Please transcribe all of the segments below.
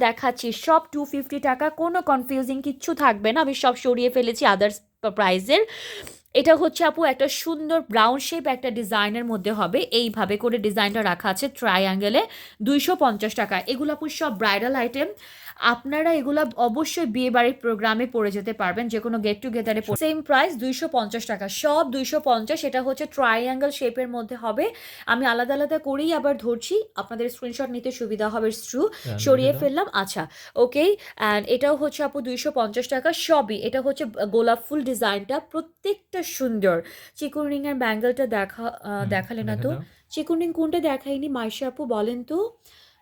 দেখাচ্ছি সব 250 টাকা, কোনো কনফিউজিং কিচ্ছু থাকবে না, আমি সব সরিয়ে ফেলেছি আদার্স প্রাইজের। এটা হচ্ছে আপু একটা সুন্দর ব্রাউন শেপ একটা ডিজাইনের মধ্যে হবে, এইভাবে করে ডিজাইনটা রাখা আছে ট্রায়াঙ্গেলে। 250 টাকা এগুলো আপু সব ব্রাইডাল আইটেম। আপনারা এগুলো অবশ্যই বিয়ে বাড়ির প্রোগ্রামে পরে যেতে পারবেন, যে কোনো গেট টুগেদারে। সেম প্রাইস 250 টাকা, সব 250। এটা হচ্ছে ট্রায়াঙ্গেল শেপের মধ্যে হবে। আমি আলাদা আলাদা করেই আবার ধরছি, আপনাদের স্ক্রিনশট নিতে সুবিধা হবে। ট্রু, সরিয়ে ফেললাম। আচ্ছা, ওকে। অ্যান্ড এটাও হচ্ছে আপু 250 টাকা সবই। এটা হচ্ছে গোলাপ ফুল ডিজাইনটা, প্রত্যেকটা সুন্দর। চিকন রিং এর ব্যাঙ্গেলটা দেখালে না তো? চিকন রিং কোনটা দেখাইনি মাইশা আপু, বলেন তো।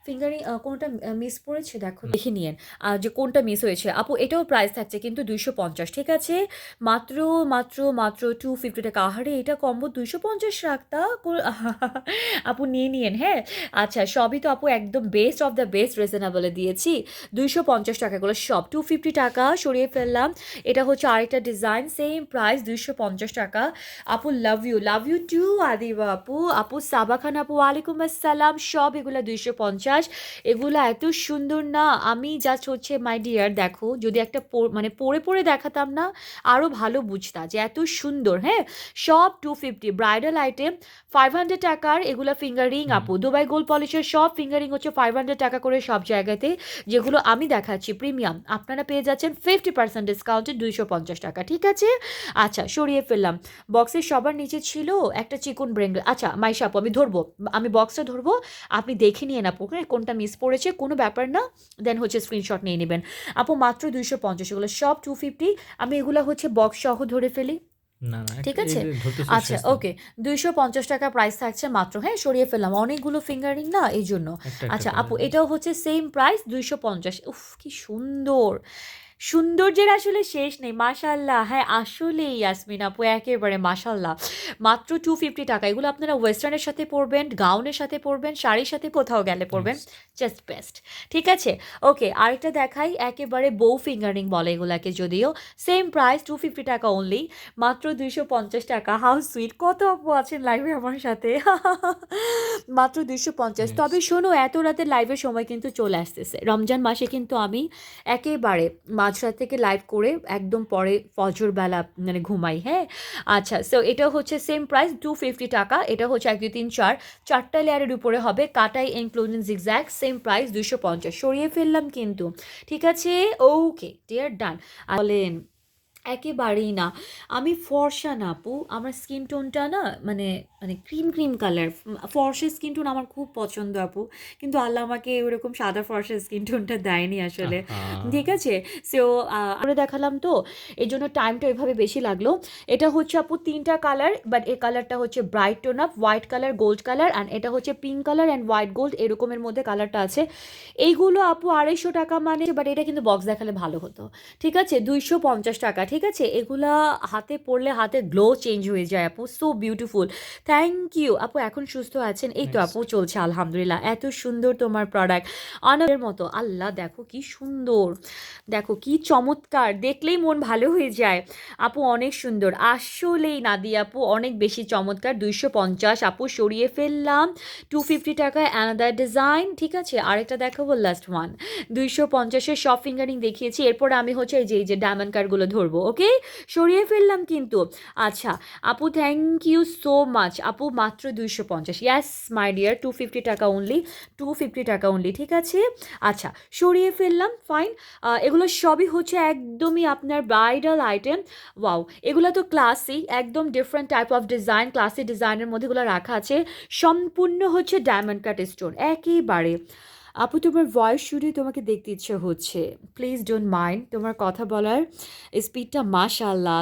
ফিঙ্গারিং কোনটা মিস পড়েছে দেখো, দেখে নিয়েন যে কোনটা মিস হয়েছে। আপু এটাও প্রাইস থাকছে কিন্তু 250, ঠিক আছে? মাত্র মাত্র মাত্র 250 টাকা। আহারে এটা কম্বো 250 রাখতা আপু নিয়ে নিয়েন, হ্যাঁ। আচ্ছা, সবই তো আপু একদম বেস্ট অফ দ্য বেস্ট রিজনেবলে দিয়েছি। 250 টাকাগুলো সব 250 টাকা সরিয়ে ফেললাম। এটা হচ্ছে আরেকটা ডিজাইন, সেম প্রাইস 250 টাকা। আপু লাভ ইউ টু আদিবা আপু। আপু সাবা খান আপু, ওয়ালাইকুম আসসালাম। সব এগুলো 250। এগুলো এত সুন্দর না, আমি জাস্ট হচ্ছে মাই ডিয়ার দেখো, যদি একটা মানে পরে পরে দেখাতাম না আরও ভালো বুঝতা যে এত সুন্দর। হ্যাঁ, সব 250 ব্রাইডাল আইটেম। 500 টাকার এগুলো ফিঙ্গার রিং আপু, দুবাই গোল্ড পলিশের সব ফিঙ্গার রিং হচ্ছে 500 টাকা করে সব জায়গাতে। যেগুলো আমি দেখাচ্ছি প্রিমিয়াম, আপনারা পেয়ে যাচ্ছেন 50% ডিসকাউন্টে 250 টাকা, ঠিক আছে? আচ্ছা, সরিয়ে ফেললাম। বক্সের সবার নিচে ছিল একটা চিকন ব্রেঙ্গল। আচ্ছা মাইশা আপু, আমি ধরবো, আমি বক্সটা ধরবো, আপনি দেখে নিয়ে আপু, হ্যাঁ, কোনটা মিস পড়েছে, কোনো ব্যাপার না। দেন হচ্ছে স্ক্রিনশট নিয়ে নেবেন আপু। মাত্র 250, এগুলো সব 250। আমি এগুলো হচ্ছে বক্স সহ ধরে ফেলি, না না, ঠিক আছে? আচ্ছা, ওকে। 250 টাকা প্রাইস থাকছে মাত্র। হ্যাঁ, সরিয়ে ফেললাম, অনেকগুলো ফিঙ্গারিং না এই জন্য। আচ্ছা আপু, এটাও হচ্ছে সেম প্রাইস 250। উফ কি সুন্দর, সৌন্দর্যের আসলে শেষ নেই, মাশাল্লাহ। হ্যাঁ আসলেই ইয়াসমিন আপু, একেবারে মাশাল্লাহ। মাত্র 250 টাকা। এগুলো আপনারা ওয়েস্টার্নের সাথে পরবেন, গাউনের সাথে পরবেন, শাড়ির সাথে কোথাও গেলে পরবেন, জাস্ট বেস্ট, ঠিক আছে? ওকে, আরেকটা দেখাই, একেবারে বউ ফিঙ্গারিং বলে এগুলাকে যদিও। সেম প্রাইস 250 টাকা অনলি, মাত্র 250 টাকা। হাউ সুইট, কত আপু আছেন লাইভে আমার সাথে মাত্র 250। তবে শোনো, এত রাতের লাইভের সময় কিন্তু চলে আসতেছে, রমজান মাসে কিন্তু আমি একেবারে মাঝরাত থেকে লাইভ করে একদম পরে ফজর বেলা মানে ঘুমাই, হ্যাঁ। আচ্ছা, সো এটা হচ্ছে সেম প্রাইস 250 টাকা। এটা হচ্ছে 1 2 3 4 4টা লেয়ারের উপরে হবে, কাটাই ইনক্লুডিং জিগজ্যাগ। Same price 250। সরিয়ে ফেললাম কিন্তু, ঠিক আছে? ওকে ডিয়ার, ডান। বলেন একেবারেই না, আমি ফর্সা না আপু, আমার স্কিন টোনটা না মানে মানে ক্রিম ক্রিম কালার। ফর্সা স্কিন টোন আমার খুব পছন্দ আপু, কিন্তু আল্লাহ আমাকে ওরকম সাদা ফর্সা স্কিন টোনটা দেয়নি আসলে, ঠিক আছে? সো আমরা দেখালাম তো, এই জন্য টাইমটা এভাবে বেশি লাগলো। এটা হচ্ছে আপু 3টা কালার, বাট এই কালারটা হচ্ছে bright tone up, white colour, gold colour, and এটা হচ্ছে pink colour and white gold, এরকমের মধ্যে কালারটা আছে। এইগুলো আপু 250 টাকা মানে, বাট এটা কিন্তু বক্স দেখালে ভালো হতো, ঠিক আছে? 250 টাকা, ঠিক আছে? এগুলা হাতে পরলে হাতে গ্লো চেঞ্জ হয়ে যায় আপু, সো বিউটিফুল। থ্যাংক ইউ আপু। এখন সুস্থ আছেন? এই তো আপু চলছে আলহামদুলিল্লাহ। এত সুন্দর তোমার প্রোডাক্ট, অনেকের মতো। আল্লাহ দেখো কি সুন্দর, দেখো কি চমৎকার, দেখলেই মন ভালো হয়ে যায় আপু, অনেক সুন্দর আসলেই নাদিয়া আপু, অনেক বেশি চমৎকার। 250 আপু, সরিয়ে ফেললাম। 250 টাকায় অ্যানাদার ডিজাইন, ঠিক আছে? আরেকটা দেখাবো, লাস্ট ওয়ান। 250-এর সব ফিঙ্গারিং দেখিয়েছি, এরপরে আমি হচ্ছে এই যে ডায়মন্ড কার্ডগুলো ধরবো, ওকে? সরিয়ে ফেললাম কিন্তু। আচ্ছা আপু, থ্যাংক ইউ সো মাচ আপু। মাত্র 250, ইয়াস মাই ডিয়ার, 250 টাকা অনলি, 250 টাকা অনলি, ঠিক আছে? আচ্ছা, সরিয়ে ফেললাম, ফাইন। এগুলো সবই হচ্ছে একদমই আপনার ব্রাইডাল আইটেম। ওয়াও, এগুলো তো ক্লাসি, একদম different type of design, classy ডিজাইনের মধ্যে এগুলো রাখা আছে। সম্পূর্ণ হচ্ছে ডায়মন্ড কাট স্টোন একেবারে। আপু তোমার ভয়েস শুনে তোমাকে দেখতে ইচ্ছে হচ্ছে, প্লিজ ডোন্ট মাইন্ড, তোমার কথা বলার স্পিডটা মাশাআল্লাহ।